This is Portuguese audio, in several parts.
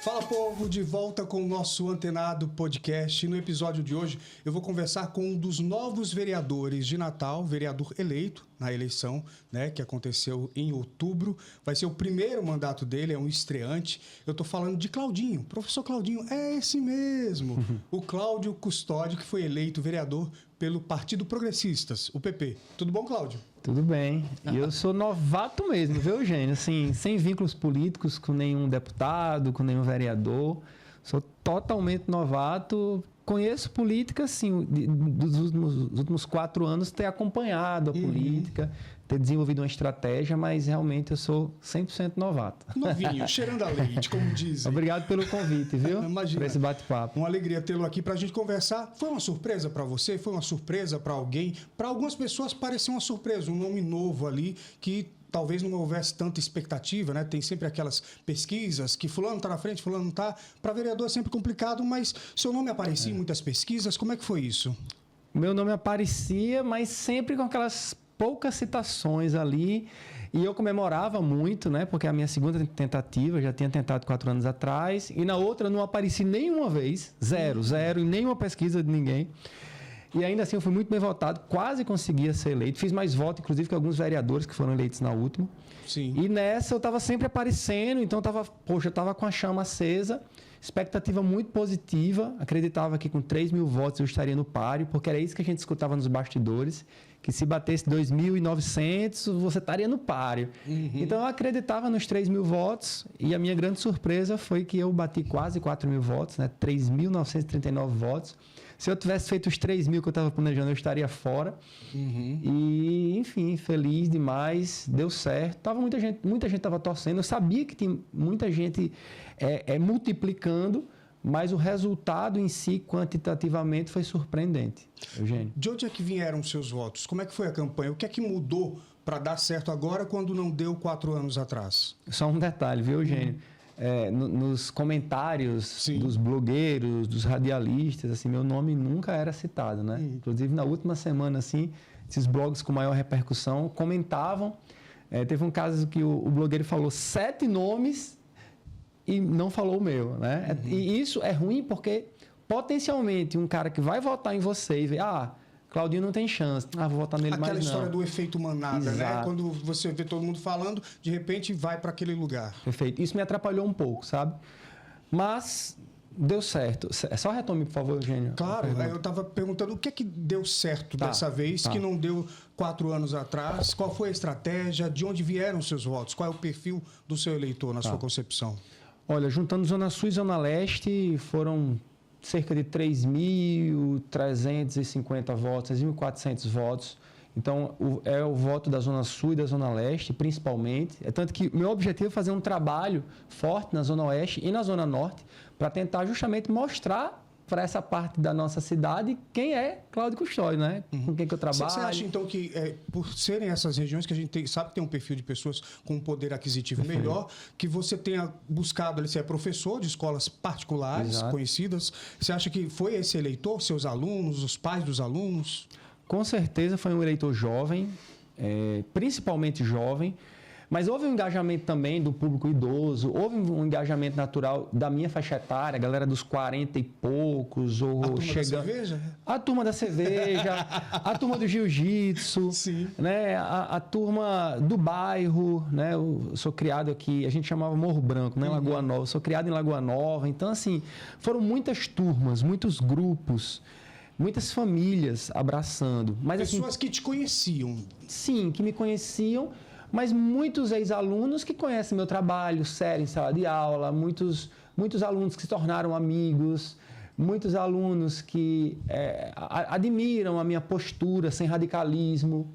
Fala, povo, de volta com o nosso Antenado Podcast. No episódio de hoje eu vou conversar com um dos novos vereadores de Natal, vereador eleito na eleição, né, que aconteceu em outubro. Vai ser o primeiro mandato dele, é um estreante. Eu tô falando de Claudinho, professor Claudinho, é esse mesmo. O Cláudio Custódio, que foi eleito vereador pelo Partido Progressistas, o PP. Tudo bom, Cláudio? Tudo bem. E eu sou novato mesmo, viu, Eugênio? Assim, sem vínculos políticos com nenhum deputado, com nenhum vereador. Sou totalmente novato. Conheço política, assim, dos últimos 4 anos, ter acompanhado a política, ter desenvolvido uma estratégia, mas realmente eu sou 100% novato. Novinho, cheirando a leite, como dizem. Obrigado pelo convite, viu? Imagina. Por esse bate-papo. Uma alegria tê-lo aqui para a gente conversar. Foi uma surpresa para você? Foi uma surpresa para alguém? Para algumas pessoas pareceu uma surpresa, um nome novo ali que talvez não houvesse tanta expectativa, né? Tem sempre aquelas pesquisas que fulano está na frente, fulano não está. Para vereador é sempre complicado, mas seu nome aparecia em muitas pesquisas. Como é que foi isso? Meu nome aparecia, mas sempre com aquelas poucas citações ali. E eu comemorava muito, né? Porque a minha segunda tentativa, já tinha tentado 4 anos atrás. E na outra não apareci nenhuma vez. Zero, em nenhuma pesquisa de ninguém. E ainda assim eu fui muito bem votado, quase conseguia ser eleito. Fiz mais votos, inclusive, que alguns vereadores que foram eleitos na última. Sim. E nessa eu estava sempre aparecendo, então eu estava com a chama acesa, expectativa muito positiva. Acreditava que com 3 mil votos eu estaria no páreo, porque era isso que a gente escutava nos bastidores, que se batesse 2.900, você estaria no páreo. Então eu acreditava nos 3 mil votos, e a minha grande surpresa foi que eu bati quase 4 mil votos, né? 3.939 votos. Se eu tivesse feito os 3 mil que eu estava planejando, eu estaria fora. E, enfim, feliz demais, deu certo. Muita gente estava torcendo. Eu sabia que tinha muita gente multiplicando, mas o resultado em si, quantitativamente, foi surpreendente. Eugênio. De onde é que vieram os seus votos? Como é que foi a campanha? O que é que mudou para dar certo agora quando não deu 4 anos atrás? Só um detalhe, viu, Eugênio? Nos comentários Sim. dos blogueiros, dos radialistas, assim, meu nome nunca era citado, né? Inclusive, na última semana, assim, esses blogs com maior repercussão comentavam. Teve um caso que o blogueiro falou 7 nomes e não falou o meu, né? E isso é ruim porque, potencialmente, um cara que vai votar em você e vê, Claudinho não tem chance. Vou votar nele mais não. Aquela história do efeito manada, Exato. né? Quando você vê todo mundo falando, de repente vai para aquele lugar. Perfeito. Isso me atrapalhou um pouco, sabe? Mas deu certo. Só retome, por favor, Eugênio. Claro, eu estava perguntando o que é que deu certo dessa vez, que não deu 4 anos atrás. Qual foi a estratégia? De onde vieram os seus votos? Qual é o perfil do seu eleitor na sua concepção? Olha, juntando Zona Sul e Zona Leste, foram cerca de 3.350 votos, 3.400 votos. Então, é o voto da Zona Sul e da Zona Leste, principalmente. Tanto que meu objetivo é fazer um trabalho forte na Zona Oeste e na Zona Norte para tentar justamente mostrar para essa parte da nossa cidade quem é Cláudio Custódio, né? Com quem que eu trabalho. Você acha, então, que por serem essas regiões que a gente sabe que tem um perfil de pessoas com um poder aquisitivo melhor, que você tenha buscado, você é professor de escolas particulares, conhecidas, você acha que foi esse eleitor, seus alunos, os pais dos alunos? Com certeza foi um eleitor jovem, principalmente jovem, mas houve um engajamento também do público idoso, houve um engajamento natural da minha faixa etária, a galera dos 40 e poucos. A turma da cerveja? A turma da cerveja, a turma do jiu-jitsu, né? A turma do bairro. Né? Eu sou criado aqui, a gente chamava Morro Branco, né? Lagoa Nova. Eu sou criado em Lagoa Nova. Então, assim, foram muitas turmas, muitos grupos, muitas famílias abraçando. Mas, pessoas assim, que te conheciam. Sim, que me conheciam. Mas muitos ex-alunos que conhecem meu trabalho sério em sala de aula, muitos alunos que se tornaram amigos, muitos alunos que admiram a minha postura sem radicalismo.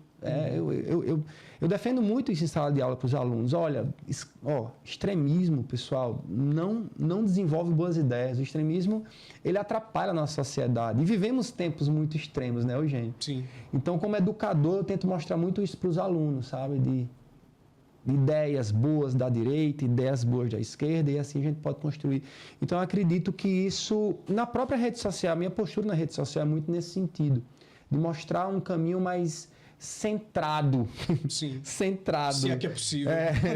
Eu defendo muito isso em sala de aula para os alunos. Olha, extremismo, pessoal, não desenvolve boas ideias. O extremismo, ele atrapalha a nossa sociedade. E vivemos tempos muito extremos, né, Eugênio? Sim. Então, como educador, eu tento mostrar muito isso para os alunos, sabe? De ideias boas da direita, ideias boas da esquerda, e assim a gente pode construir. Então, eu acredito que isso, na própria rede social, a minha postura na rede social é muito nesse sentido, de mostrar um caminho mais centrado. Sim. Centrado. Se é que é possível.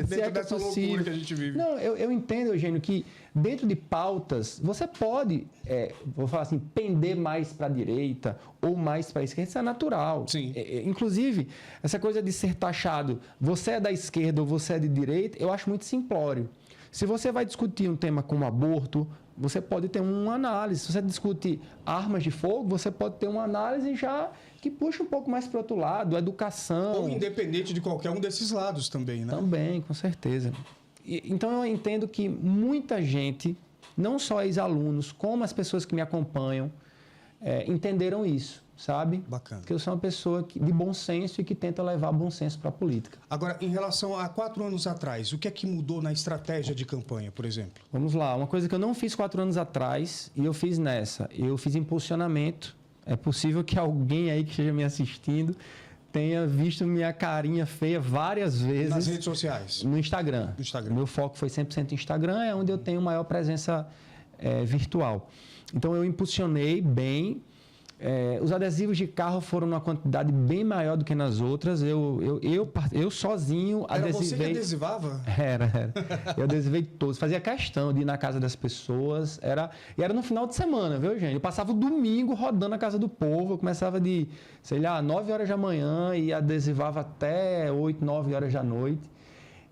Dentro dessa loucura que a gente vive. Não, eu entendo, Eugênio, que dentro de pautas você pode, vou falar assim, pender mais para a direita ou mais para a esquerda. Isso é natural. Sim. Inclusive, essa coisa de ser taxado, você é da esquerda ou você é de direita, eu acho muito simplório. Se você vai discutir um tema como aborto, você pode ter uma análise. Se você discute armas de fogo, você pode ter uma análise já que puxa um pouco mais para o outro lado, educação. Ou independente de qualquer um desses lados também, né? Também, com certeza. Então eu entendo que muita gente, não só ex-alunos, como as pessoas que me acompanham, entenderam isso, sabe? Bacana. Porque eu sou uma pessoa de bom senso e que tenta levar bom senso para a política. Agora, em relação a 4 anos atrás, o que é que mudou na estratégia de campanha, por exemplo? Vamos lá, uma coisa que eu não fiz 4 anos atrás e eu fiz nessa, eu fiz impulsionamento. É possível que alguém aí que esteja me assistindo tenha visto minha carinha feia várias vezes. Nas redes sociais? No Instagram. No Instagram. Meu foco foi 100% Instagram, é onde eu tenho maior presença virtual. Então, eu impulsionei bem. Os adesivos de carro foram numa quantidade bem maior do que nas outras. Eu sozinho Era adesivei... você que adesivava? Era. Eu adesivei todos. Fazia questão de ir na casa das pessoas. E era no final de semana, viu, gente? Eu passava o domingo rodando a casa do povo. Eu começava de, 9 horas da manhã e adesivava até 8, 9 horas da noite.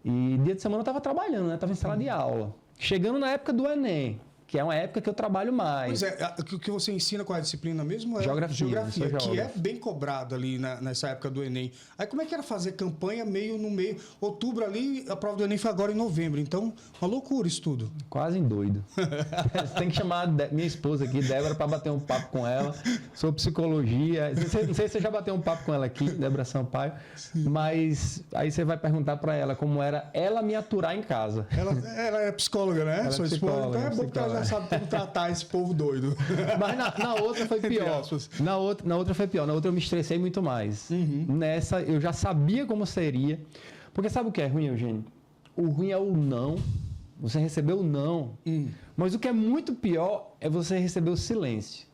E dia de semana eu estava trabalhando, né? Estava em sala de aula. Chegando na época do Enem, que é uma época que eu trabalho mais. Pois é, o que você ensina com a disciplina mesmo é Geografia, que é bem cobrado ali nessa época do Enem. Aí como é que era fazer campanha no meio, outubro ali, a prova do Enem foi agora em novembro, então uma loucura isso tudo. Quase doido. Você tem que chamar minha esposa aqui, Débora, para bater um papo com ela sobre psicologia. Não sei se você já bateu um papo com ela aqui, Débora Sampaio, mas aí você vai perguntar para ela como era ela me aturar em casa. Ela é psicóloga, né? Ela Sua esposa. Então é bom porque ela já sabe como tratar esse povo doido. Mas na outra foi pior. Na outra foi pior. Na outra eu me estressei muito mais. Nessa eu já sabia como seria. Porque sabe o que é ruim, Eugênio? O ruim é o não. Você recebeu o não. Mas o que é muito pior é você receber o silêncio.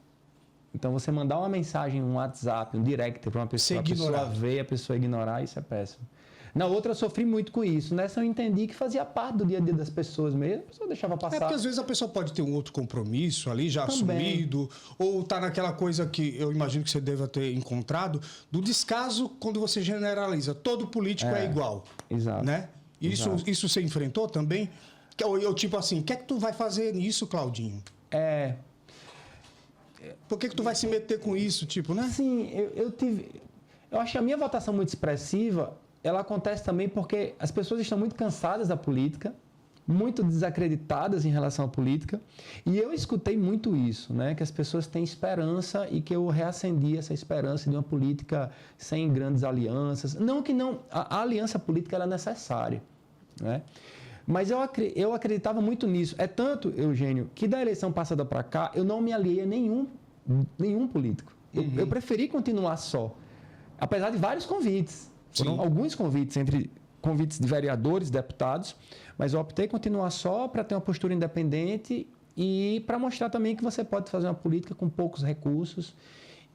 Então, você mandar uma mensagem, um WhatsApp, um direct para uma pessoa, a pessoa ver, a pessoa ignorar, isso é péssimo. Na outra, eu sofri muito com isso. Nessa, eu entendi que fazia parte do dia a dia das pessoas mesmo. A pessoa deixava passar. Porque às vezes a pessoa pode ter um outro compromisso ali, já assumido, ou tá naquela coisa que eu imagino que você deva ter encontrado, do descaso quando você generaliza. Todo político é igual. Exato. Né? Isso você enfrentou também? Eu tipo assim, o que é que tu vai fazer nisso, Claudinho? Por que tu vai se meter com isso, tipo, né? Sim, eu acho que a minha votação muito expressiva, ela acontece também porque as pessoas estão muito cansadas da política, muito desacreditadas em relação à política, e eu escutei muito isso, né? Que as pessoas têm esperança e que eu reacendi essa esperança de uma política sem grandes alianças. Não que não, a aliança política ela é necessária, né? Mas eu acreditava muito nisso. É tanto, Eugênio, que da eleição passada para cá, eu não me aliei a nenhum político. Eu preferi continuar só, apesar de vários convites. Foram alguns convites, entre convites de vereadores, deputados, mas eu optei continuar só para ter uma postura independente e para mostrar também que você pode fazer uma política com poucos recursos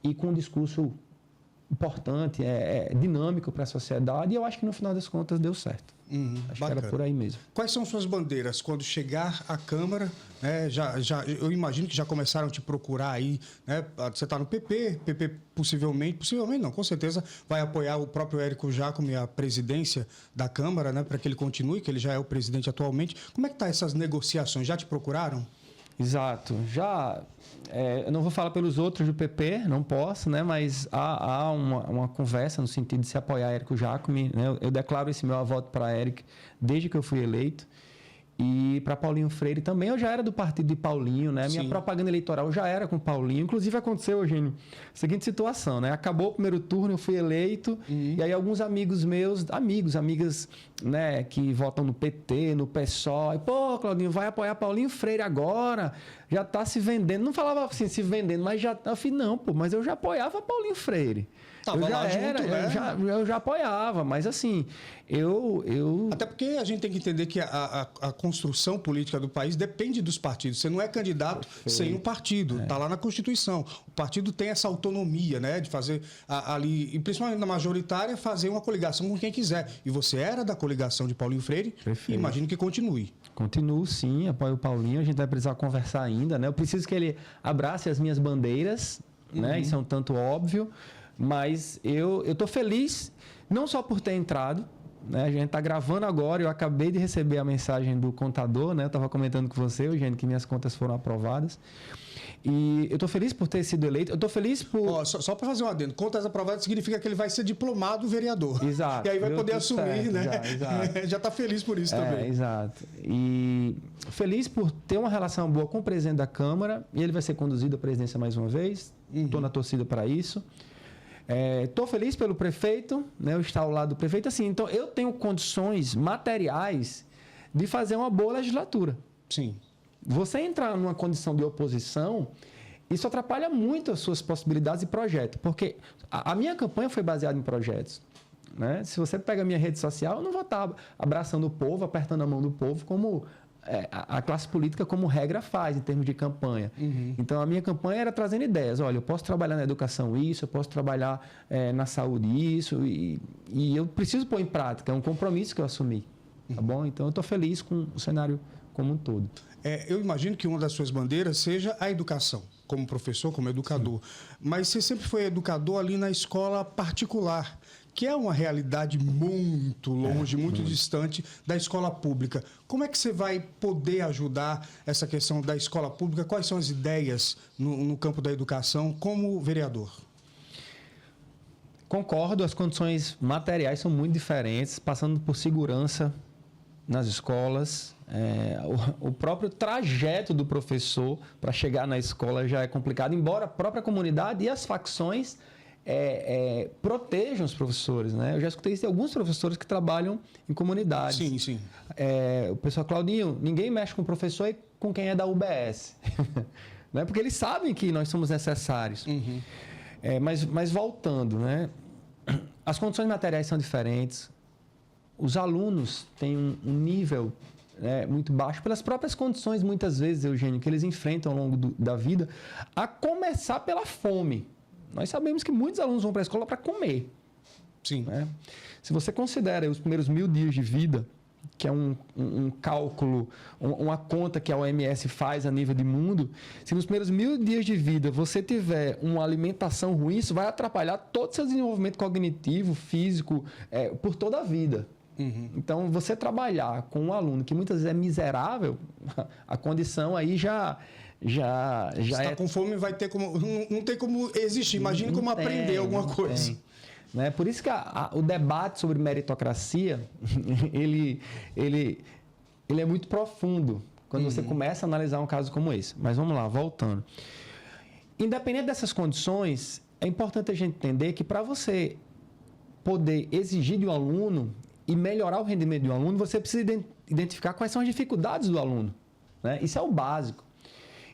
e com um discurso importante, dinâmico para a sociedade, e eu acho que no final das contas deu certo. Acho que era por aí mesmo. Quais são suas bandeiras? Quando chegar à Câmara, né, eu imagino que já começaram a te procurar aí, né? Você está no PP possivelmente não, com certeza vai apoiar o próprio Érico Jacome a presidência da Câmara, né, para que ele continue, que ele já é o presidente atualmente. Como é que tá essas negociações? Já te procuraram? Exato. Já... eu não vou falar pelos outros do PP, não posso, né? Mas há uma conversa no sentido de se apoiar Érico Jacome, né? Eu declaro esse meu voto para Érico desde que eu fui eleito. E para Paulinho Freire também, eu já era do partido de Paulinho, né? Minha propaganda eleitoral já era com Paulinho. Inclusive aconteceu, Eugênio, a seguinte situação, né? Acabou o primeiro turno, eu fui eleito, e aí alguns amigos meus, amigas, né, que votam no PT, no PSOL, pô, Claudinho, vai apoiar Paulinho Freire agora. já tá se vendendo. Não falava assim, se vendendo, mas já... Eu falei, não, pô, mas eu já apoiava Paulinho Freire. Tava lá junto, né? Eu já apoiava, mas assim, eu... Até porque a gente tem que entender que a construção política do país depende dos partidos. Você não é candidato sem um partido. Está lá na Constituição. O partido tem essa autonomia, né? De fazer ali, e principalmente na majoritária, fazer uma coligação com quem quiser. E você era da coligação de Paulinho Freire. Perfeito. Imagino que continue. Continuo, sim, apoio o Paulinho. A gente vai precisar conversar ainda, né? Eu preciso que ele abrace as minhas bandeiras, né? Isso é um tanto óbvio. Mas eu estou feliz, não só por ter entrado, né? A gente está gravando agora, eu acabei de receber a mensagem do contador, né? Eu estava comentando com você, Eugênio, que minhas contas foram aprovadas. E eu estou feliz por ter sido eleito. Eu estou feliz por... Só para fazer um adendo, contas aprovadas significa que ele vai ser diplomado vereador. Exato. E aí vai poder assumir, certo, né? Exato. Já está feliz por isso também. Exato. E feliz por ter uma relação boa com o presidente da Câmara. E ele vai ser conduzido à presidência mais uma vez. Estou na torcida para isso. Estou feliz pelo prefeito, né? Eu estar ao lado do prefeito. Assim, então, eu tenho condições materiais de fazer uma boa legislatura. Sim. Você entrar numa condição de oposição, isso atrapalha muito as suas possibilidades de projeto. Porque a minha campanha foi baseada em projetos, né? Se você pega a minha rede social, eu não vou estar abraçando o povo, apertando a mão do povo, como a classe política, como regra, faz em termos de campanha. Então, a minha campanha era trazendo ideias. Olha, eu posso trabalhar na educação isso, eu posso trabalhar na saúde isso, e eu preciso pôr em prática. É um compromisso que eu assumi. Tá bom? Então, eu estou feliz com o cenário como um todo. Eu imagino que uma das suas bandeiras seja a educação, como professor, como educador. Sim. Mas você sempre foi educador ali na escola particular, que é uma realidade muito longe, muito distante da escola pública. Como é que você vai poder ajudar essa questão da escola pública? Quais são as ideias no campo da educação como vereador? Concordo, as condições materiais são muito diferentes, passando por segurança nas escolas. O próprio trajeto do professor para chegar na escola já é complicado, embora a própria comunidade e as facções protejam os professores, né? Eu já escutei isso de alguns professores que trabalham em comunidades. Sim, sim. O pessoal, Claudinho, ninguém mexe com o professor e com quem é da UBS. Né? Porque eles sabem que nós somos necessários. Mas voltando, né? As condições materiais são diferentes. Os alunos têm um nível muito baixo pelas próprias condições, muitas vezes, Eugênio, que eles enfrentam ao longo da vida, a começar pela fome. Nós sabemos que muitos alunos vão para a escola para comer. Sim. Né? Se você considera os primeiros 1000 dias de vida, que é um cálculo, uma conta que a OMS faz a nível de mundo, se nos primeiros 1000 dias de vida você tiver uma alimentação ruim, isso vai atrapalhar todo o seu desenvolvimento cognitivo, físico, por toda a vida. Então, você trabalhar com um aluno que muitas vezes é miserável, a condição aí já está com fome, vai ter como, não tem como existir. Imagine como aprender alguma coisa. Né? Por isso que o debate sobre meritocracia, ele é muito profundo quando você começa a analisar um caso como esse. Mas vamos lá, voltando. Independente dessas condições, é importante a gente entender que para você poder exigir de um aluno e melhorar o rendimento de um aluno, você precisa identificar quais são as dificuldades do aluno. Né? Isso é o básico.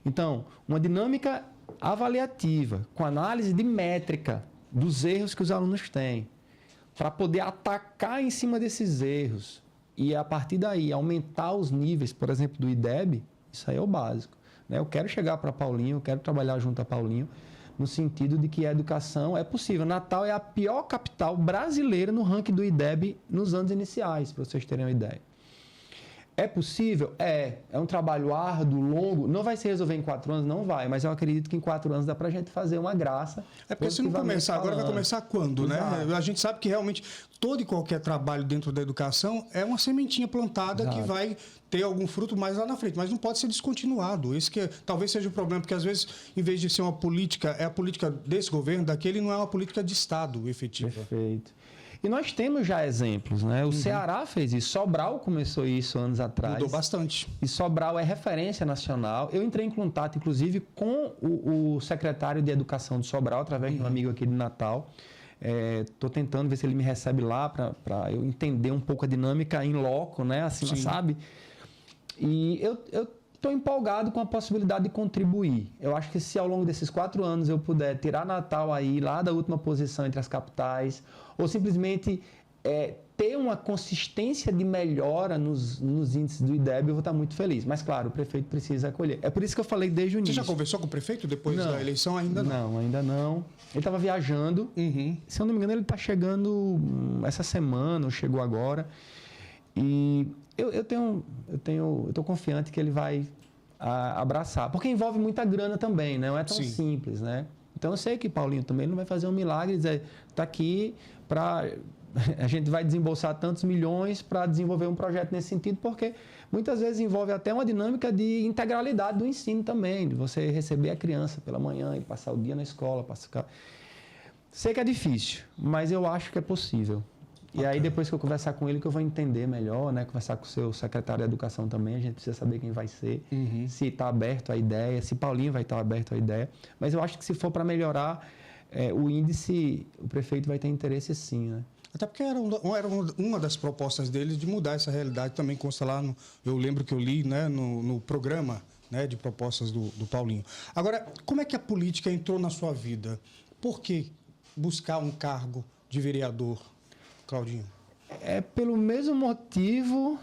Então, uma dinâmica avaliativa, com análise de métrica dos erros que os alunos têm, para poder atacar em cima desses erros e, a partir daí, aumentar os níveis, por exemplo, do IDEB, isso aí é o básico. Né? Eu quero chegar para Paulinho, eu quero trabalhar junto a Paulinho, no sentido de que a educação é possível. Natal é a pior capital brasileira no ranking do IDEB nos anos iniciais, para vocês terem uma ideia. É possível? É um trabalho árduo, longo. Não vai se resolver em 4 anos? Não vai. Mas eu acredito que em 4 anos dá para a gente fazer uma graça. Porque se não começar agora, vai começar quando, Exato. né? A gente sabe que realmente todo e qualquer trabalho dentro da educação é uma sementinha plantada. Exato. Que vai ter algum fruto mais lá na frente. Mas não pode ser descontinuado. Esse que talvez seja o problema, porque às vezes, em vez de ser uma política, é a política desse governo, daquele, não é uma política de Estado efetiva. Perfeito. E nós temos já exemplos, né? O Ceará fez isso, Sobral começou isso anos atrás. Mudou bastante. E Sobral é referência nacional. Eu entrei em contato, inclusive, com o secretário de Educação de Sobral, através de um amigo aqui de Natal. Estou tentando ver se ele me recebe lá para eu entender um pouco a dinâmica em loco, né? Assim, sabe? E eu estou empolgado com a possibilidade de contribuir. Eu acho que se ao longo desses 4 anos eu puder tirar Natal aí lá da última posição entre as capitais, ou simplesmente ter uma consistência de melhora nos índices do IDEB, eu vou estar muito feliz. Mas, claro, o prefeito precisa acolher. É por isso que eu falei desde o início. Você já conversou com o prefeito depois da eleição? Ainda não? Não, ainda não. Ele estava viajando. Se eu não me engano, ele está chegando essa semana, ou chegou agora. E eu estou confiante que ele vai abraçar. Porque envolve muita grana também, né? Não é tão simples, né? Então, eu sei que Paulinho também não vai fazer um milagre e dizer, está aqui para... A gente vai desembolsar tantos milhões para desenvolver um projeto nesse sentido, porque muitas vezes envolve até uma dinâmica de integralidade do ensino também, de você receber a criança pela manhã e passar o dia na escola. Sei que é difícil, mas eu acho que é possível. E aí, depois que eu conversar com ele, que eu vou entender melhor, né? Conversar com o seu secretário de Educação também, a gente precisa saber quem vai ser, se está aberto à ideia, se Paulinho vai estar aberto à ideia. Mas eu acho que se for para melhorar o índice, o prefeito vai ter interesse sim, né? Até porque era uma das propostas deles de mudar essa realidade, também consta lá, eu lembro que eu li, né, no programa, né, de propostas do Paulinho. Agora, como é que a política entrou na sua vida? Por que buscar um cargo de vereador, Claudinho? É pelo mesmo motivo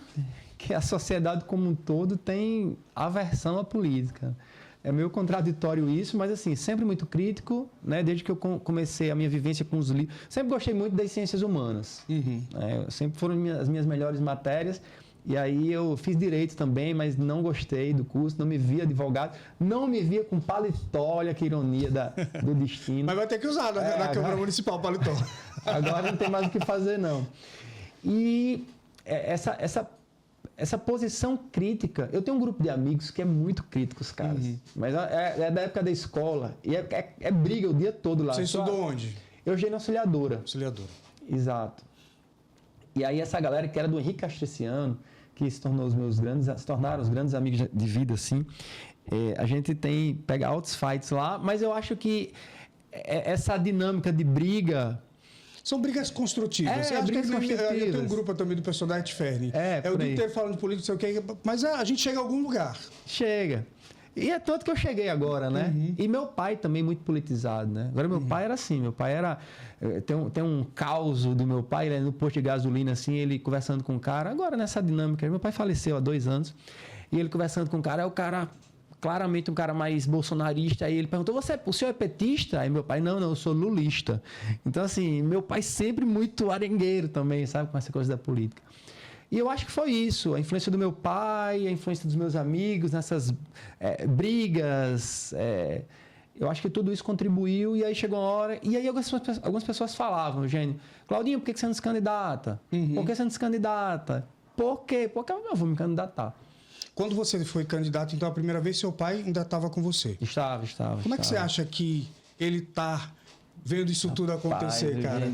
que a sociedade como um todo tem aversão à política. É meio contraditório isso, mas assim, sempre muito crítico, né? Desde que eu comecei a minha vivência com os livros. Sempre gostei muito das ciências humanas. Sempre foram as minhas melhores matérias. E aí eu fiz direito também, mas não gostei do curso, não me via advogado, não me via com paletó, olha que ironia do destino. Mas vai ter que usar na Câmara Municipal paletó. Agora não tem mais o que fazer, não. E essa posição crítica, eu tenho um grupo de amigos que é muito crítico, os caras. Mas é da época da escola. E é briga o dia todo lá. Você estudou onde? Eu estudei na Auxiliadora. Auxiliadora. Exato. E aí essa galera que era do Henrique Castriciano, que se tornaram os grandes amigos de vida, assim. A gente pega altos fights lá, mas eu acho que essa dinâmica de briga... São brigas construtivas. Eu tenho um grupo também do pessoal da Etferne. O dia inteiro falando de política, não sei o quê, mas a gente chega a algum lugar. Chega. E é tanto que eu cheguei agora, né? E meu pai também muito politizado, né? Agora, meu pai era assim, meu pai era... Tem um caos do meu pai, ele no posto de gasolina, assim, ele conversando com um cara. Agora, nessa dinâmica, meu pai faleceu há 2 anos, e ele conversando com um cara, o cara... Claramente um cara mais bolsonarista. Aí ele perguntou, o senhor é petista? Aí meu pai, não, eu sou lulista. Então, assim, meu pai sempre muito arengueiro também, sabe? Com essa coisa da política. E eu acho que foi isso. A influência do meu pai, a influência dos meus amigos, nessas brigas. Eu acho que tudo isso contribuiu. E aí chegou uma hora... E aí algumas pessoas falavam, Eugênio, Claudinho, por que você não se candidata? Por que você não se candidata? Por quê? Porque eu vou me candidatar. Quando você foi candidato, então, a primeira vez, seu pai ainda estava com você? Estava. Como é que você acha que ele está vendo isso tudo acontecer, cara?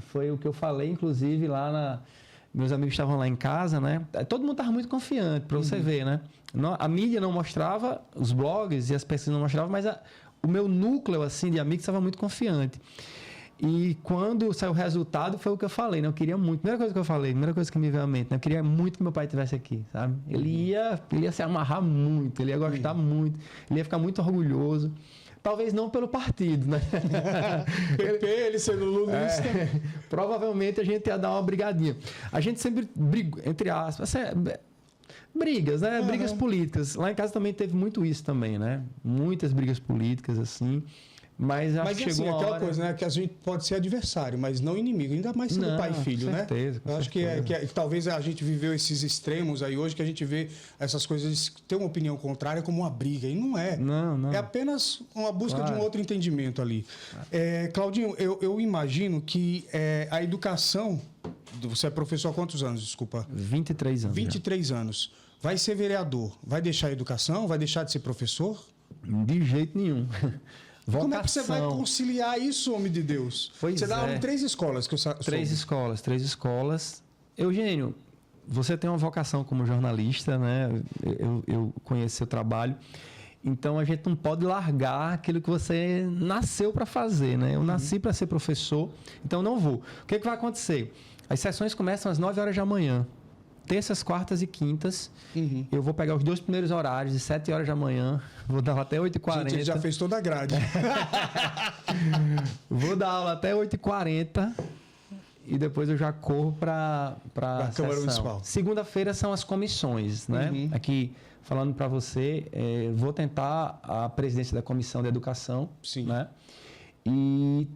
Foi o que eu falei, inclusive, lá meus amigos estavam lá em casa, né? Todo mundo estava muito confiante, para você ver, né? A mídia não mostrava, os blogs e as pesquisas não mostravam, mas o meu núcleo, assim, de amigos estava muito confiante. E quando saiu o resultado, foi o que eu falei, né? Eu queria muito. Primeira coisa que eu falei, primeira coisa que me veio à mente, né? Eu queria muito que meu pai estivesse aqui, sabe? Ele ia se amarrar muito, ele ia gostar muito, ele ia ficar muito orgulhoso. Talvez não pelo partido, né? PP, ele sendo lulista. Provavelmente a gente ia dar uma brigadinha. A gente sempre brigou, entre aspas, brigas, né? Brigas políticas. Lá em casa também teve muito isso também, né? Muitas brigas políticas, assim. Mas acho que chegou aquela coisa, né? Que a gente pode ser adversário, mas não inimigo. Ainda mais sendo pai e filho, certeza, né? Eu acho que talvez a gente viveu esses extremos aí hoje, que a gente vê essas coisas, ter uma opinião contrária como uma briga. E não é. Não. É apenas uma busca de um outro entendimento ali. Claudinho, eu imagino que a educação... Você é professor há quantos anos, desculpa? 23 anos. 23 anos. Vai ser vereador. Vai deixar a educação? Vai deixar de ser professor? De jeito nenhum. Vocação. Como é que você vai conciliar isso, homem de Deus? Você dá aula em 3 escolas, que eu soube. 3 escolas. Eugênio, você tem uma vocação como jornalista, né? Eu conheço seu trabalho. Então, a gente não pode largar aquilo que você nasceu para fazer, né? Eu nasci para ser professor, então não vou. O que vai acontecer? As sessões começam às 9 horas da manhã. terças, quartas e quintas. Uhum. Eu vou pegar os 2 primeiros horários, de 7 horas da manhã, vou dar aula até 8h40. Gente, ele já fez toda a grade. Vou dar aula até 8h40 e depois eu já corro para a Câmara Municipal. Segunda-feira são as comissões, né? Uhum. Aqui, falando para você, vou tentar a presidência da Comissão de Educação. Sim. Né? E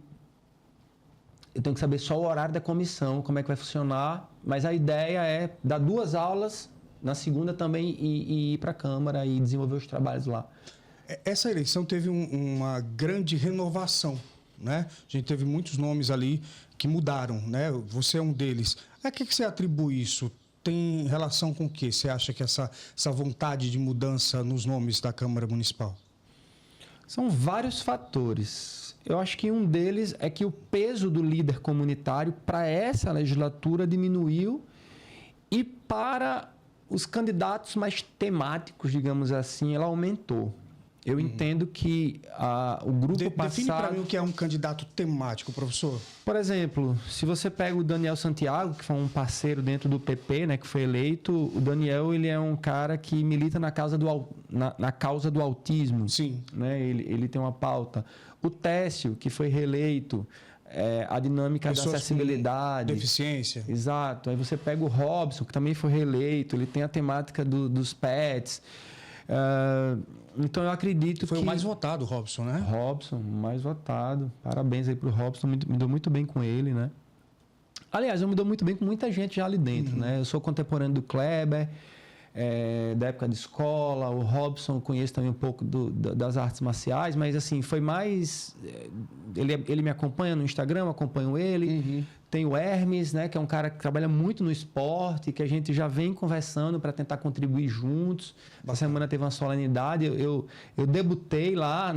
eu tenho que saber só o horário da comissão, como é que vai funcionar, mas a ideia é dar 2 aulas na segunda também e ir para a Câmara e desenvolver os trabalhos lá. Essa eleição teve uma grande renovação, né? A gente teve muitos nomes ali que mudaram, né? Você é um deles. A que você atribui isso? Tem relação com o quê? Você acha que essa vontade de mudança nos nomes da Câmara Municipal? São vários fatores. Eu acho que um deles é que o peso do líder comunitário para essa legislatura diminuiu e para os candidatos mais temáticos, digamos assim, ela aumentou. Eu entendo que o grupo passado... Define para mim o que é um candidato temático, professor. Por exemplo, se você pega o Daniel Santiago, que foi um parceiro dentro do PP, né, que foi eleito, o Daniel ele é um cara que milita na causa do autismo. Sim. Né? Ele tem uma pauta. O Técio, que foi reeleito, a dinâmica da acessibilidade. Deficiência. Exato. Aí você pega o Robson, que também foi reeleito, ele tem a temática dos pets. Então eu acredito Foi que... o mais votado, Robson, né? Robson, mais votado. Parabéns aí pro Robson, me dou muito bem com ele, né? Aliás, eu me dou muito bem com muita gente já ali dentro, né? Eu sou contemporâneo do Kleber, da época de escola. O Robson eu conheço também um pouco das artes marciais, mas assim, foi mais... Ele me acompanha no Instagram, eu acompanho ele. Tem o Hermes, né, que é um cara que trabalha muito no esporte, que a gente já vem conversando para tentar contribuir juntos. Essa semana teve uma solenidade, eu debutei lá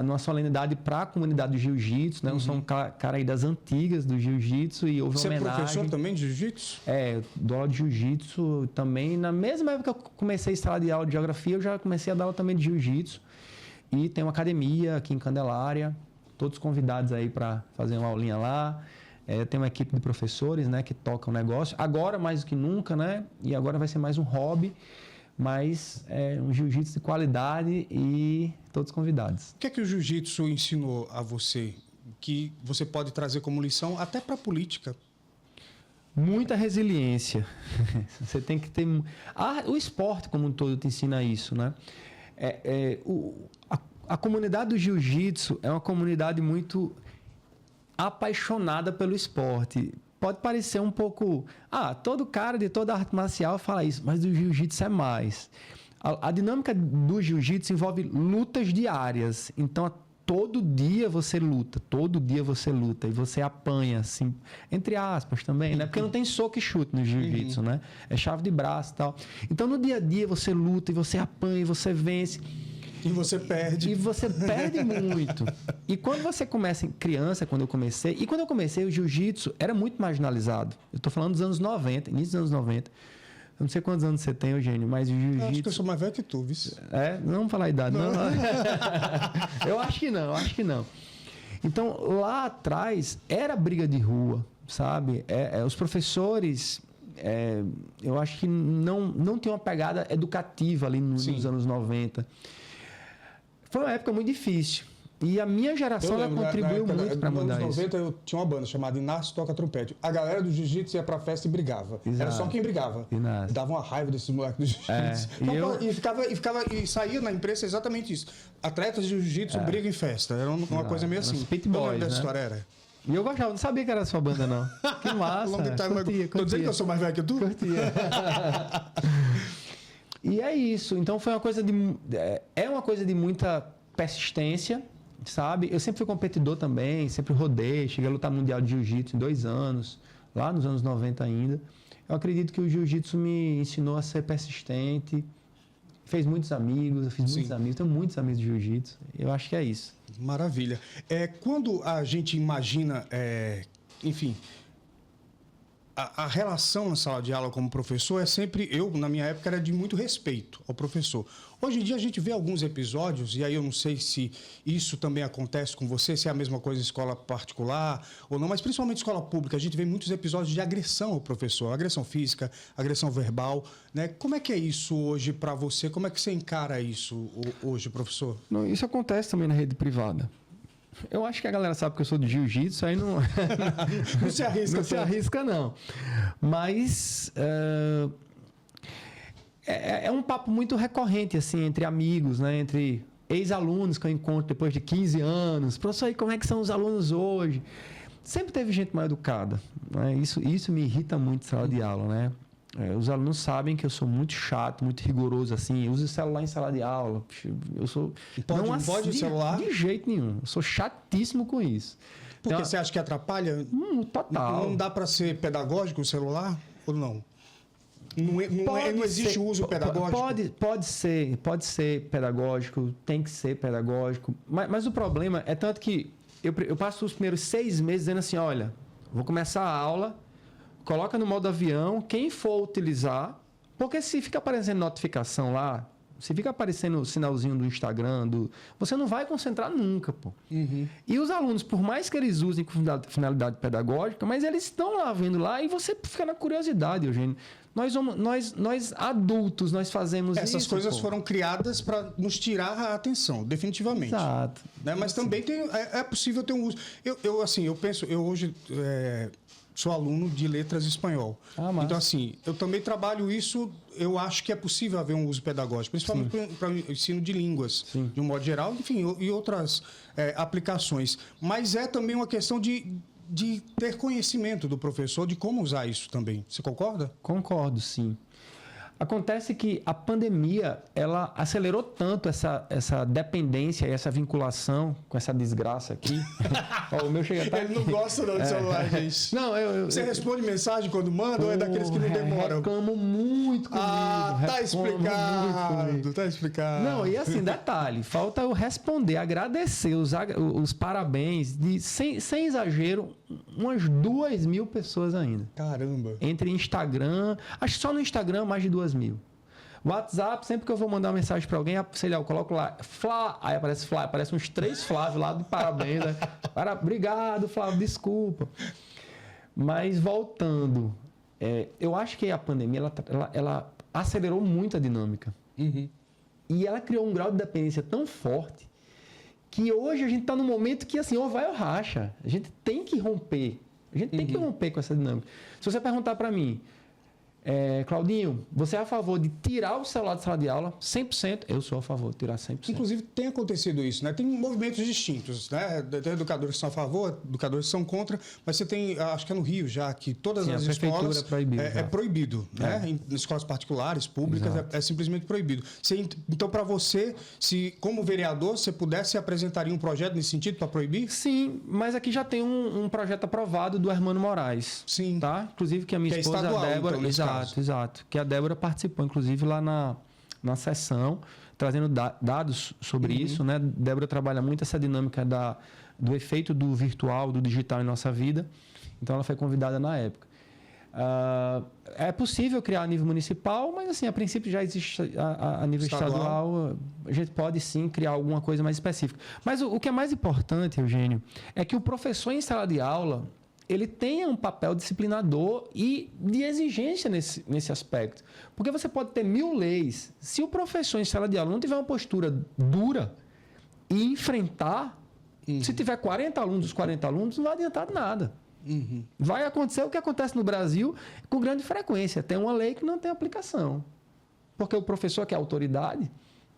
numa solenidade para a comunidade do jiu-jitsu, né? Eu sou um cara aí das antigas do jiu-jitsu e houve uma homenagem. Você é professor também de jiu-jitsu? Eu dou aula de jiu-jitsu também. Na mesma época que eu comecei a sala de aula de geografia, eu já comecei a dar aula também de jiu-jitsu. E tem uma academia aqui em Candelária, todos convidados aí para fazer uma aulinha lá. Tem uma equipe de professores, né, que tocam o negócio. Agora, mais do que nunca, né? E agora vai ser mais um hobby, mas um jiu-jitsu de qualidade e todos convidados. O que é que o jiu-jitsu ensinou a você, que você pode trazer como lição até para a política? Muita resiliência. Você tem que ter... o esporte como um todo te ensina isso, né? A comunidade do jiu-jitsu é uma comunidade muito apaixonada pelo esporte. Pode parecer um pouco... todo cara de toda arte marcial fala isso, mas do jiu-jitsu é mais. A dinâmica do jiu-jitsu envolve lutas diárias. Então, todo dia você luta. E você apanha, assim, entre aspas também, né? Porque não tem soco e chute no jiu-jitsu, né? É chave de braço e tal. Então, no dia a dia, você luta e você apanha e você vence. E você perde. E você perde muito. E quando você começa em criança, quando eu comecei, o jiu-jitsu era muito marginalizado. Eu estou falando dos anos 90, início dos anos 90. Eu não sei quantos anos você tem, Eugênio, mas o jiu-jitsu... Acho que eu sou mais velho que tu, viu? Não vamos falar a idade, não. Eu acho que não. Então, lá atrás, era briga de rua, sabe? Os professores... eu acho que não tinha uma pegada educativa ali nos anos 90. Foi uma época muito difícil. E a minha geração ela contribuiu muito para mudar isso. Nos anos 90 eu tinha uma banda chamada Inácio Toca Trompete. A galera do jiu-jitsu ia pra festa e brigava. Exato. Era só quem brigava. Inácio. Dava uma raiva desses moleques do jiu-jitsu. E saía na imprensa exatamente isso. Atletas de jiu-jitsu brigam em festa. Era uma coisa meio assim. Pit Boys, dessa né? história era. E eu gostava, não sabia que era a sua banda, não. Que massa. Curtia. Tô dizendo que eu sou mais velho que tu? Curtia. E é isso. Então foi uma coisa de muita persistência, sabe? Eu sempre fui competidor também, sempre rodei, cheguei a lutar mundial de jiu-jitsu em 2 anos, lá nos anos 90 ainda. Eu acredito que o jiu-jitsu me ensinou a ser persistente, fez muitos amigos, eu fiz muitos amigos, tenho muitos amigos de jiu-jitsu. Eu acho que é isso. Maravilha. Quando a gente imagina, enfim, a relação na sala de aula como professor é sempre, na minha época, era de muito respeito ao professor. Hoje em dia a gente vê alguns episódios, e aí eu não sei se isso também acontece com você, se é a mesma coisa em escola particular ou não, mas principalmente em escola pública, a gente vê muitos episódios de agressão ao professor, agressão física, agressão verbal, né? Como é que é isso hoje para você? Como é que você encara isso hoje, professor? Não, isso acontece também na rede privada. Eu acho que a galera sabe que eu sou de jiu-jitsu, aí não... Não se arrisca. Não se arrisca, não. Mas é um papo muito recorrente, assim, entre amigos, né? Entre ex-alunos que eu encontro depois de 15 anos. Professor, aí como é que são os alunos hoje? Sempre teve gente mal educada, né? Isso me irrita muito em sala de aula, né? Os alunos sabem que eu sou muito chato, muito rigoroso, assim. Eu uso o celular em sala de aula. Eu sou... Não pode o celular? De jeito nenhum. Eu sou chatíssimo com isso. Porque então, você acha que atrapalha? Total. Não dá para ser pedagógico o celular ou não? Não existe o uso pedagógico? Pode ser pedagógico, tem que ser pedagógico. Mas o problema é tanto que eu passo os primeiros 6 meses dizendo assim, olha, vou começar a aula... Coloca no modo avião, quem for utilizar, porque se fica aparecendo notificação lá, se fica aparecendo o sinalzinho do Instagram, você não vai concentrar nunca, pô. Uhum. E os alunos, por mais que eles usem com finalidade pedagógica, mas eles estão lá vendo lá e você fica na curiosidade, Eugênio. Nós adultos, nós fazemos isso. Essas coisas foram criadas para nos tirar a atenção, definitivamente. Exato. Né? Mas também é possível ter um uso. Eu hoje... sou aluno de letras espanhol. Então, assim, eu também trabalho isso, eu acho que é possível haver um uso pedagógico, principalmente para o ensino de línguas, Sim. de um modo geral, enfim, e outras aplicações. Mas é também uma questão de ter conhecimento do professor, de como usar isso também. Você concorda? Concordo, sim. Acontece que a pandemia, ela acelerou tanto essa dependência e essa vinculação com essa desgraça aqui. O meu chega a estar Ele não gosta não de celular, gente. Não, Você responde mensagem quando manda ou é daqueles que não demoram? Reclamo muito comigo. Tá explicado. Tá explicado. Não, e assim, detalhe, falta eu responder, agradecer os parabéns, sem exagero, umas 2.000 pessoas ainda. Caramba. Entre Instagram, acho que só no Instagram mais de 2.000. WhatsApp, sempre que eu vou mandar uma mensagem para alguém, sei lá, eu coloco lá, Flá, aí aparece uns 3 Flávio lá de parabéns, né? Obrigado, Flávio, desculpa. Mas voltando, eu acho que a pandemia, ela acelerou muito a dinâmica. Uhum. E ela criou um grau de dependência tão forte que hoje a gente está num momento que, assim, ou vai ou racha. A gente tem que romper. A gente tem que romper com essa dinâmica. Se você perguntar para mim, Claudinho, você é a favor de tirar o celular de sala de aula? 100%. Eu sou a favor de tirar 100%. Inclusive, tem acontecido isso, né? Tem movimentos distintos, né? Tem educadores que são a favor, educadores que são contra, mas você tem, acho que é no Rio já, que todas as escolas... É proibido, né? Em escolas particulares, públicas, é simplesmente proibido. Então, para você, se como vereador, você pudesse, apresentaria um projeto nesse sentido para proibir? Sim, mas aqui já tem um projeto aprovado do Hermano Moraes. Sim. Tá? Inclusive que a minha esposa, estadual, a Débora... Então, Exato. Que a Débora participou, inclusive, lá na sessão, trazendo dados sobre isso, né? Débora trabalha muito essa dinâmica do efeito do virtual, do digital em nossa vida. Então, ela foi convidada na época. É possível criar a nível municipal, mas, assim, a princípio já existe a nível estadual. A gente pode, sim, criar alguma coisa mais específica. Mas o que é mais importante, Eugênio, é que o professor em sala de aula... ele tenha um papel disciplinador e de exigência nesse aspecto. Porque você pode ter 1000 leis. Se o professor em sala de aula não tiver uma postura dura e enfrentar, se tiver 40 alunos, os 40 alunos, não vai adiantar nada. Vai acontecer o que acontece no Brasil com grande frequência. Tem uma lei que não tem aplicação. Porque o professor, que é a autoridade,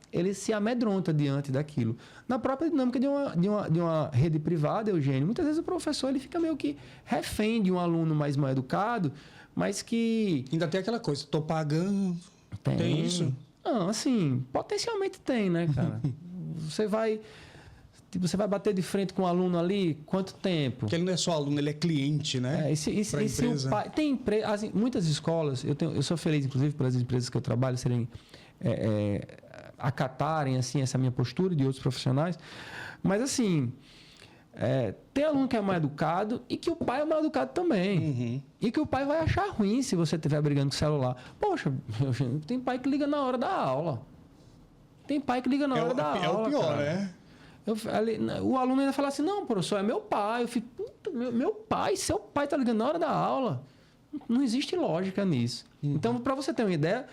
ele se amedronta diante daquilo. Na própria dinâmica de uma rede privada, Eugênio, muitas vezes o professor ele fica meio que refém de um aluno mais mal educado, mas que... Ainda tem aquela coisa, estou pagando, tem isso? Não, assim, potencialmente tem, né, cara? Você vai bater de frente com um aluno ali, quanto tempo? Porque ele não é só aluno, ele é cliente, né? Pra empresa. Tem assim, muitas escolas, eu sou feliz, inclusive, pelas empresas que eu trabalho serem... acatarem assim essa minha postura de outros profissionais, mas assim Tem aluno que é mal educado e que o pai é mal educado também. E que o pai vai achar ruim se você estiver brigando com o celular. Poxa, tem pai que liga na hora da aula. Tem pai que liga na hora da aula. É o pior, cara. né? O aluno ainda fala assim, não, professor, é meu pai. Eu fico, meu pai, seu pai está ligando na hora da aula. Não existe lógica nisso. Então, para você ter uma ideia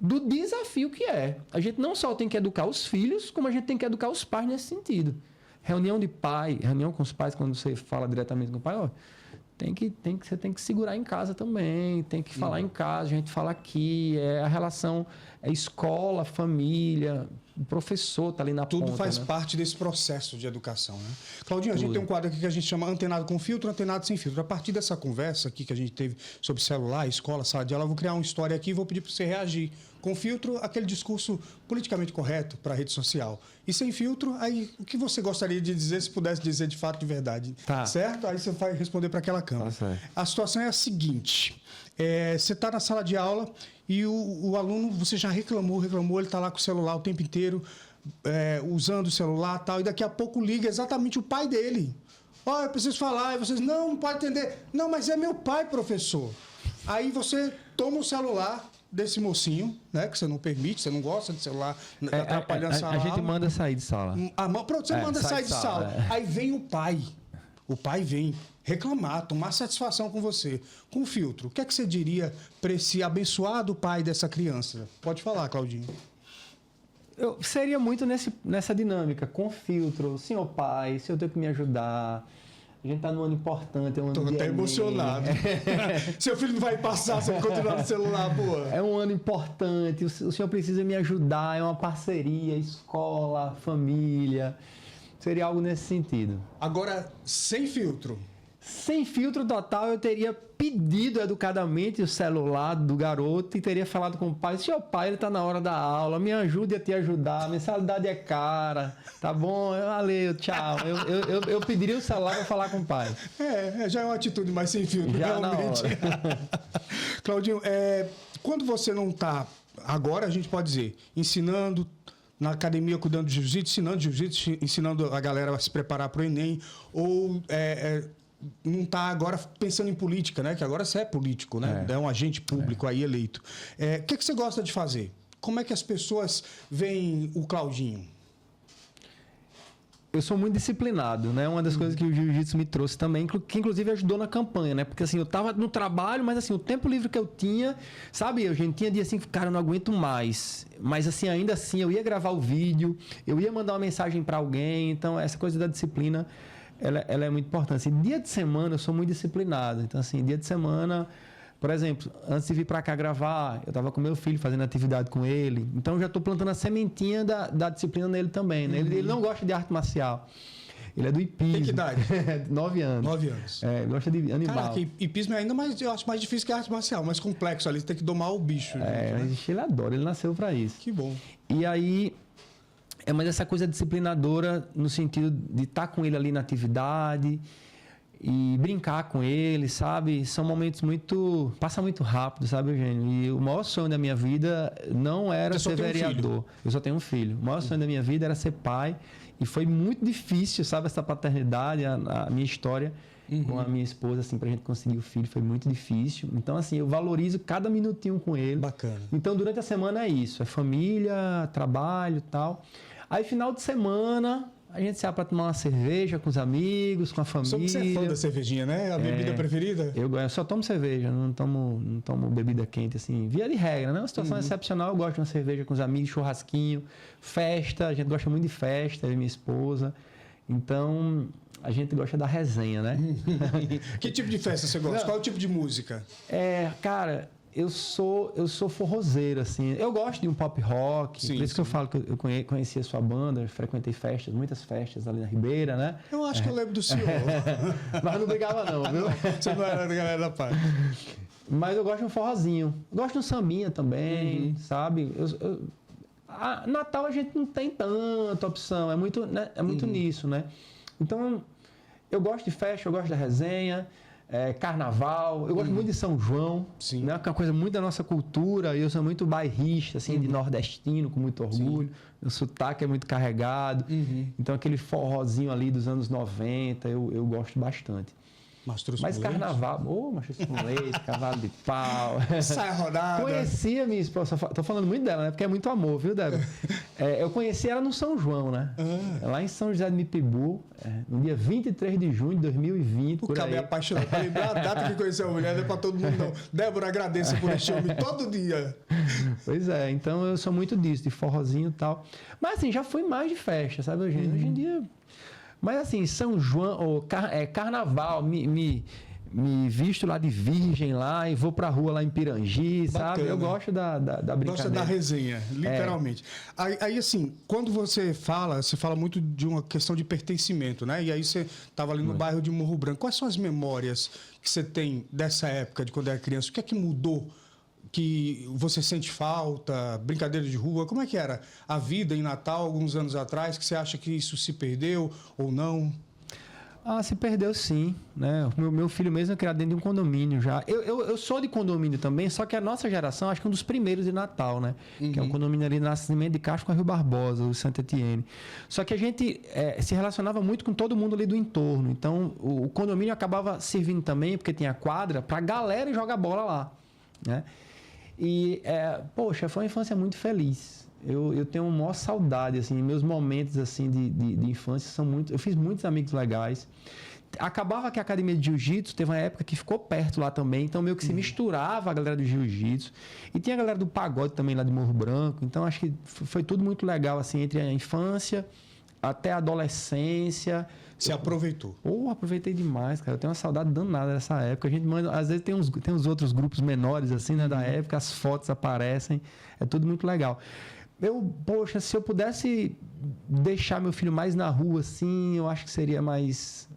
do desafio que é. A gente não só tem que educar os filhos, como a gente tem que educar os pais nesse sentido. Reunião de pai, reunião com os pais, quando você fala diretamente com o pai, ó, você tem que segurar em casa também, tem que falar em casa, a gente fala aqui, a relação escola, família, o professor está ali na ponta. Tudo faz parte desse processo de educação, né? Claudinho, a gente tem um quadro aqui que a gente chama antenado com filtro, antenado sem filtro. A partir dessa conversa aqui que a gente teve sobre celular, escola, sala de aula, eu vou criar uma história aqui e vou pedir para você reagir. Com filtro, aquele discurso politicamente correto para a rede social. E sem filtro, aí o que você gostaria de dizer se pudesse dizer de fato, de verdade? Tá. Certo? Aí você vai responder para aquela câmera. Tá certo. A situação é a seguinte. Você está na sala de aula e o aluno, você já reclamou, ele está lá com o celular o tempo inteiro, usando o celular e tal, e daqui a pouco liga exatamente o pai dele. Ó, eu preciso falar, e vocês, não pode atender. Não, mas é meu pai, professor. Aí você toma o celular desse mocinho, né, que você não permite, você não gosta de celular atrapalhando a sala. A gente manda sair de sala. Pronto, você manda sair de sala. Aí vem o pai. O pai vem reclamar, tomar satisfação com você. Com filtro, o que é que você diria para esse abençoado pai dessa criança? Pode falar, Claudinho. Eu seria muito nessa dinâmica, com filtro. Senhor pai, se eu tenho que me ajudar. A gente está num ano importante, é um ano de Estou até emocionado. Seu filho não vai passar se ele continuar no celular, boa. É um ano importante, o senhor precisa me ajudar, é uma parceria, escola, família. Seria algo nesse sentido. Agora, sem filtro. Sem filtro total, eu teria pedido educadamente o celular do garoto e teria falado com o pai, seu pai, ele está na hora da aula, me ajude a te ajudar, a mensalidade é cara, tá bom? Valeu, tchau. Eu pediria o celular para falar com o pai. Já é uma atitude mais sem filtro, já realmente. Claudinho, quando você não está, agora a gente pode dizer, ensinando na academia, cuidando de jiu-jitsu, ensinando a galera a se preparar para o Enem, ou não está agora pensando em política, né? Que agora você é político, né? É um agente público aí eleito. O que você gosta de fazer? Como é que as pessoas veem o Claudinho? Eu sou muito disciplinado, né? Uma das coisas que o jiu-jitsu me trouxe também, que inclusive ajudou na campanha, né? Porque assim, eu tava no trabalho, mas assim, o tempo livre que eu tinha, sabe? Eu tinha dia assim, cara, eu não aguento mais. Mas assim, ainda assim, eu ia gravar o vídeo, eu ia mandar uma mensagem para alguém. Então, essa coisa da disciplina, ela é muito importante. Assim, dia de semana, eu sou muito disciplinado. Então, assim, dia de semana, por exemplo, antes de vir para cá gravar, eu estava com meu filho fazendo atividade com ele. Então, eu já estou plantando a sementinha da disciplina nele também. Né? Ele não gosta de arte marcial. Ele é do hipismo. Tem que idade? 9 anos. 9 anos. Ele gosta de animal. Caraca, hipismo é ainda mais, eu acho mais difícil que a arte marcial, mais complexo ali, você tem que domar o bicho. Mas ele adora, ele nasceu para isso. Que bom. E aí, mas essa coisa disciplinadora no sentido de estar com ele ali na atividade e brincar com ele, sabe? São momentos passa muito rápido, sabe, Eugênio? E o maior sonho da minha vida não era ser vereador. Eu só tenho um filho. O maior sonho da minha vida era ser pai. E foi muito difícil, sabe, essa paternidade, a minha história com a minha esposa, assim, pra gente conseguir o filho, foi muito difícil. Então, assim, eu valorizo cada minutinho com ele. Bacana. Então, durante a semana é isso, é família, trabalho e tal. Aí, final de semana, a gente sai para tomar uma cerveja com os amigos, com a família. Você é fã da cervejinha, né? A bebida preferida? Eu só tomo cerveja, não tomo bebida quente, assim. Via de regra, né? Uma situação excepcional, eu gosto de uma cerveja com os amigos, churrasquinho, festa. A gente gosta muito de festa, eu e minha esposa. Então, a gente gosta da resenha, né? Que tipo de festa você gosta? Qual é o tipo de música? Cara... Eu sou forrozeiro, assim. Eu gosto de um pop rock. Por isso que eu falo que eu conheci a sua banda, frequentei festas, muitas festas ali na Ribeira, né? Eu acho que eu lembro do senhor. Mas não brigava não, viu? Você não era da galera da paz. Mas eu gosto de um forrozinho. Eu gosto de um sambinha também, sabe? Natal a gente não tem tanta opção. É muito nisso, né? Então, eu gosto de festa, eu gosto da resenha. Carnaval. Eu gosto muito de São João, Sim. né? Que é uma coisa muito da nossa cultura. Eu sou muito bairrista, assim, de nordestino, com muito orgulho. Meu sotaque é muito carregado. Então, aquele forrozinho ali dos anos 90, eu gosto bastante. Mas carnaval, mastruz com leite, cavalo de pau. Sai a rodada. Conheci a minha esposa, tô falando muito dela, né? Porque é muito amor, viu, Débora? Eu conheci ela no São João, né? Lá em São José de Mipibu, no dia 23 de junho de 2020. O cara é apaixonado. Pra lembrar a data que conheceu a mulher, não é pra todo mundo, não. Débora, agradeço por este homem todo dia. Pois é, então eu sou muito disso, de forrozinho e tal. Mas assim, já fui mais de festa, sabe, Eugênio? Hoje em dia. Mas assim, São João, ou Carnaval, me visto lá de virgem lá e vou pra rua lá em Pirangi, Bacana. sabe? Eu gosto da brincadeira. Gosta da resenha, literalmente. Aí, assim, quando você fala muito de uma questão de pertencimento, né? E aí você estava ali no bairro de Morro Branco. Quais são as memórias que você tem dessa época, de quando era criança? O que é que mudou? Que você sente falta, brincadeira de rua, como é que era a vida em Natal alguns anos atrás, que você acha que isso se perdeu ou não? Se perdeu sim, né? Meu filho mesmo é criado dentro de um condomínio já. Eu sou de condomínio também, só que a nossa geração, acho que é um dos primeiros de Natal, né? Que é um condomínio ali na Nascimento de Castro com a Rio Barbosa, o Santa Etienne. Só que a gente se relacionava muito com todo mundo ali do entorno. Então, o condomínio acabava servindo também, porque tinha quadra, pra galera jogar bola lá, né? E, poxa, foi uma infância muito feliz. Eu tenho uma maior saudade, assim, meus momentos, assim, de infância são muito... Eu fiz muitos amigos legais. Acabava que a academia de jiu-jitsu teve uma época que ficou perto lá também, então meio que se misturava a galera do jiu-jitsu. E tinha a galera do pagode também lá de Morro Branco, então acho que foi tudo muito legal, assim, entre a infância até a adolescência. Você aproveitou? Aproveitei demais, cara. Eu tenho uma saudade danada dessa época. A gente manda, às vezes tem uns outros grupos menores, assim, né, da época, as fotos aparecem, é tudo muito legal. Poxa, se eu pudesse deixar meu filho mais na rua, assim, eu acho que seria mais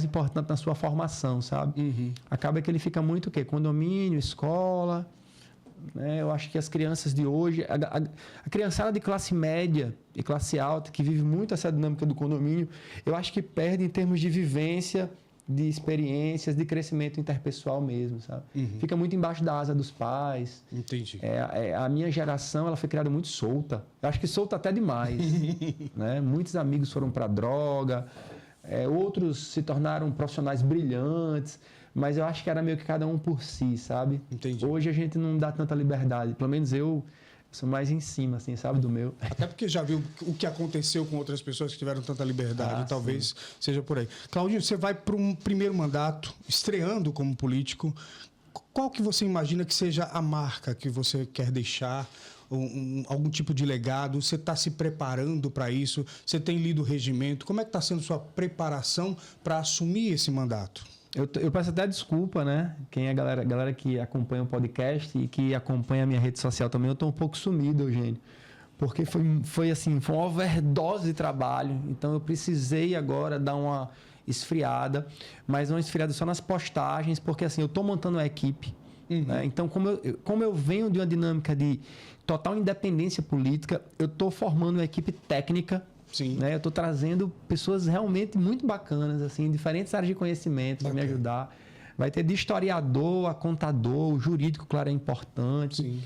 importante na sua formação, sabe? Acaba que ele fica muito o quê? Condomínio, escola, né? Eu acho que as crianças de hoje, a criançada de classe média e classe alta, que vive muito essa dinâmica do condomínio, eu acho que perde em termos de vivência, de experiências, de crescimento interpessoal mesmo, sabe? Fica muito embaixo da asa dos pais. Entendi. A minha geração, ela foi criada muito solta. Eu acho que solta até demais, né? Muitos amigos foram para droga, outros se tornaram profissionais brilhantes, mas eu acho que era meio que cada um por si, sabe? Entendi. Hoje a gente não dá tanta liberdade, pelo menos eu sou mais em cima, assim, sabe, do meu. Até porque já viu o que aconteceu com outras pessoas que tiveram tanta liberdade, talvez seja por aí. Claudinho, você vai para um primeiro mandato, estreando como político. Qual que você imagina que seja a marca que você quer deixar? Algum tipo de legado? Você está se preparando para isso? Você tem lido o regimento? Como é que está sendo sua preparação para assumir esse mandato? Eu peço até desculpa, né? Quem é a galera que acompanha o podcast e que acompanha a minha rede social também, eu estou um pouco sumido, Eugênio. Porque foi uma overdose de trabalho. Então, eu precisei agora dar uma esfriada, mas uma esfriada só nas postagens, porque assim, eu estou montando uma equipe. Né? Então, como eu venho de uma dinâmica de total independência política, eu estou formando uma equipe técnica. Sim. Né? Eu estou trazendo pessoas realmente muito bacanas, assim, em diferentes áreas de conhecimento para me ajudar. Vai ter de historiador a contador, o jurídico, claro, é importante. Sim.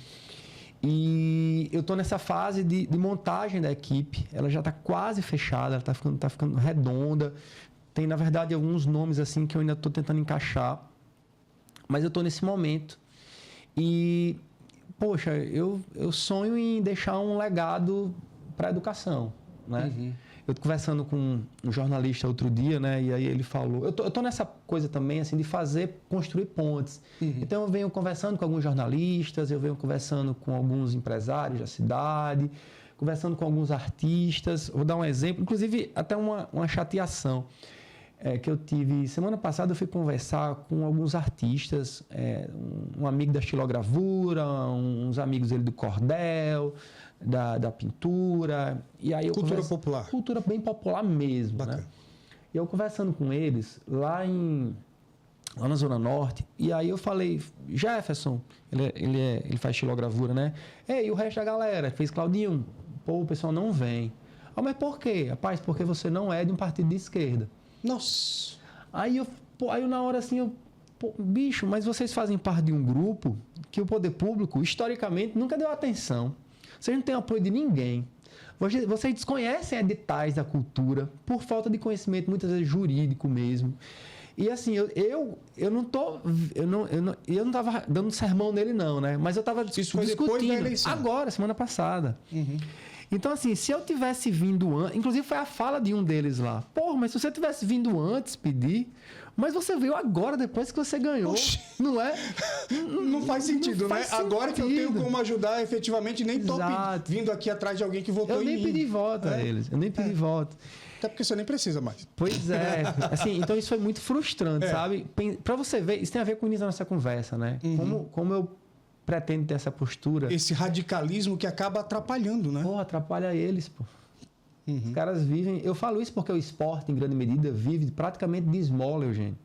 E eu estou nessa fase de montagem da equipe. Ela já está quase fechada, ela está ficando redonda. Tem, na verdade, alguns nomes assim que eu ainda estou tentando encaixar. Mas eu estou nesse momento. E, poxa, eu sonho em deixar um legado para a educação. Né? Eu tô conversando com um jornalista outro dia, né? E aí ele falou... Eu tô nessa coisa também, assim, de construir pontes. Então, eu venho conversando com alguns jornalistas, eu venho conversando com alguns empresários da cidade, conversando com alguns artistas. Vou dar um exemplo, inclusive até uma chateação que eu tive. Semana passada eu fui conversar com alguns artistas, um amigo da estilogravura, uns amigos dele do cordel, da pintura. E aí cultura popular. Cultura bem popular mesmo. Bacana. Né? E eu conversando com eles lá na Zona Norte, e aí eu falei, Jefferson, ele faz estilogravura, né? E o resto da galera? Fez Claudinho, o pessoal não vem. Mas por quê? Rapaz, porque você não é de um partido de esquerda. Nossa! Aí Pô, aí na hora assim, bicho, mas vocês fazem parte de um grupo que o poder público, historicamente, nunca deu atenção. Vocês não têm apoio de ninguém. Vocês desconhecem editais da cultura por falta de conhecimento, muitas vezes jurídico mesmo. E assim, eu não tava dando sermão nele não, né? Mas eu tava discutindo depois da eleição. agora, semana passada. Uhum. Então assim, se eu tivesse vindo antes, inclusive foi a fala de um deles lá. Pô, mas se você tivesse vindo antes pedir, mas você veio agora, depois que você ganhou. Oxi. Não é? Não faz sentido, não faz né? Agora que eu tenho sentido. como ajudar, efetivamente, nem tô Exato. vindo aqui atrás de alguém que votou Eu em mim. nem pedi voto a eles. Eu nem pedi voto. Até porque você nem precisa mais. Pois é. Assim, então isso foi muito frustrante, sabe? Pra você ver, isso tem a ver com o início da nossa conversa, né? Como eu pretendo ter essa postura. Esse radicalismo que acaba atrapalhando, né? Pô, atrapalha eles, pô. Os caras vivem... Eu falo isso porque o esporte, em grande medida, vive praticamente de esmola, Eugênio.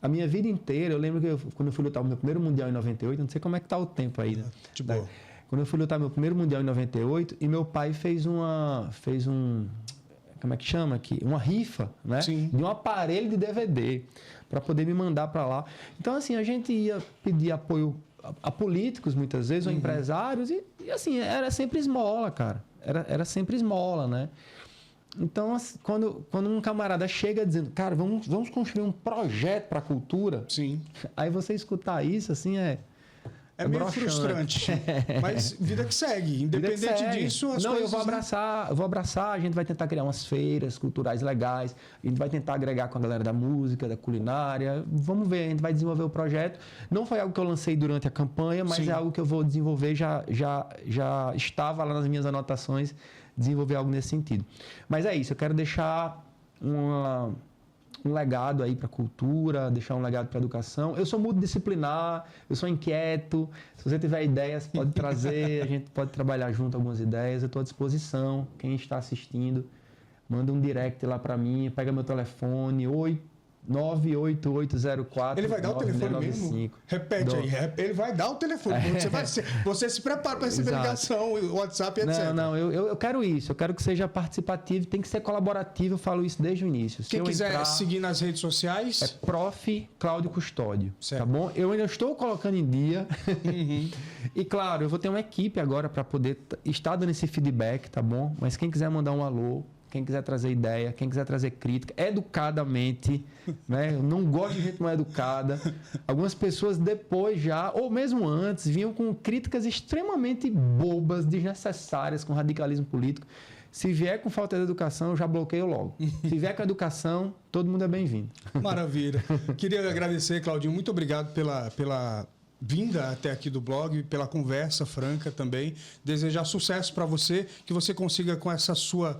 A minha vida inteira, eu lembro que quando eu fui lutar o meu primeiro Mundial em 98, não sei como é que tá o tempo aí, né? De boa. Quando eu fui lutar meu primeiro Mundial em 98, e meu pai fez um... Como é que chama aqui? Uma rifa, né? Sim. De um aparelho de DVD para poder me mandar para lá. Então, assim, a gente ia pedir apoio a políticos, muitas vezes, ou empresários, e assim, era sempre esmola, cara. Era sempre esmola, né? Então, quando um camarada chega dizendo, cara, vamos construir um projeto para a cultura, Sim. aí você escutar isso, assim, é meio broxante. frustrante. Mas vida que segue. Independente Vida que segue. disso, as Não, coisas... eu vou abraçar, a gente vai tentar criar umas feiras culturais legais, a gente vai tentar agregar com a galera da música, da culinária, vamos ver, a gente vai desenvolver o projeto. Não foi algo que eu lancei durante a campanha, mas Sim. é algo que eu vou desenvolver, já estava lá nas minhas anotações, desenvolver algo nesse sentido. Mas é isso, eu quero deixar um legado aí para a cultura, deixar um legado para a educação. Eu sou multidisciplinar, eu sou inquieto. Se você tiver ideias, pode trazer, a gente pode trabalhar junto algumas ideias. Eu estou à disposição. Quem está assistindo, manda um direct lá para mim, pega meu telefone, 98804. Ele vai dar o telefone mesmo? Repete aí. Ele vai dar o telefone. Você se prepara para receber ligação, WhatsApp, etc. Não, eu quero isso. Eu quero que seja participativo, tem que ser colaborativo. Eu falo isso desde o início. Quem quiser seguir nas redes sociais... É Prof. Cláudio Custódio, certo. Tá bom? Eu ainda estou colocando em dia. E claro, eu vou ter uma equipe agora para poder estar dando esse feedback, tá bom? Mas quem quiser mandar um alô, quem quiser trazer ideia, quem quiser trazer crítica, educadamente, né? Eu não gosto de gente mal educada. Algumas pessoas depois já, ou mesmo antes, vinham com críticas extremamente bobas, desnecessárias, com radicalismo político. Se vier com falta de educação, eu já bloqueio logo. Se vier com educação, todo mundo é bem-vindo. Maravilha. Queria agradecer, Claudinho. Muito obrigado pela vinda até aqui do blog, pela conversa franca também. Desejar sucesso para você, que você consiga com essa sua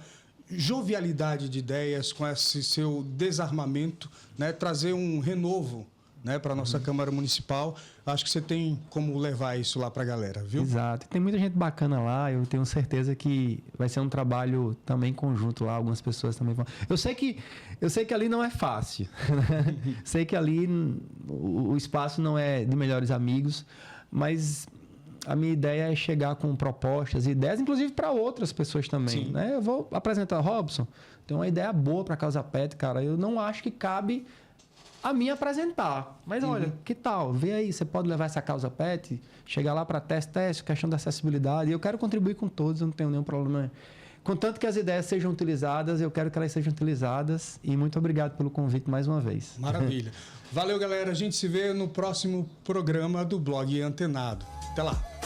jovialidade de ideias, com esse seu desarmamento, né, trazer um renovo, né, para a nossa Câmara Municipal. Acho que você tem como levar isso lá para a galera, viu? Exato. Tem muita gente bacana lá. Eu tenho certeza que vai ser um trabalho também conjunto lá. Algumas pessoas também vão... Eu sei que ali não é fácil. Sei que ali o espaço não é de melhores amigos, mas... A minha ideia é chegar com propostas e ideias, inclusive para outras pessoas também. Né? Eu vou apresentar, Robson, tem uma ideia boa para a Causa Pet, cara. Eu não acho que cabe a mim apresentar. Mas olha, que tal? Vê aí, você pode levar essa Causa Pet, chegar lá para teste, questão da acessibilidade. Eu quero contribuir com todos, eu não tenho nenhum problema. Contanto que as ideias sejam utilizadas, eu quero que elas sejam utilizadas. E muito obrigado pelo convite mais uma vez. Maravilha. Valeu, galera. A gente se vê no próximo programa do Blog Antenado. Até lá.